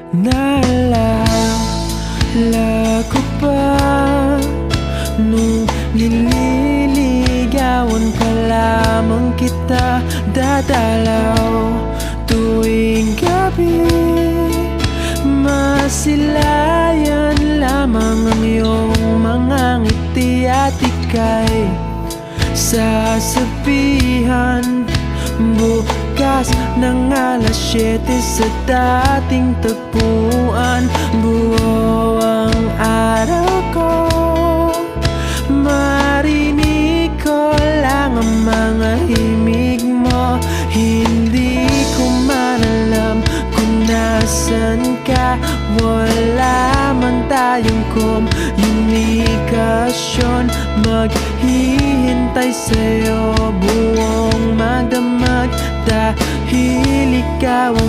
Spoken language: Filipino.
Naalala ko pa nung nililigawan pa lamang kita, dadalaw tuwing gabi. Masilayan lamang ang iyong mga ngiti at ika'y sasabihan bukas ng alas 7 sa dating tagpuan. Buo ang araw ko, marinig ko lang ang mga himig mo. Hindi ko man alam kung nasan ka, wala man tayong komunikasyon. Maghihintay sa'yo buong magdamag dahil ikaw ang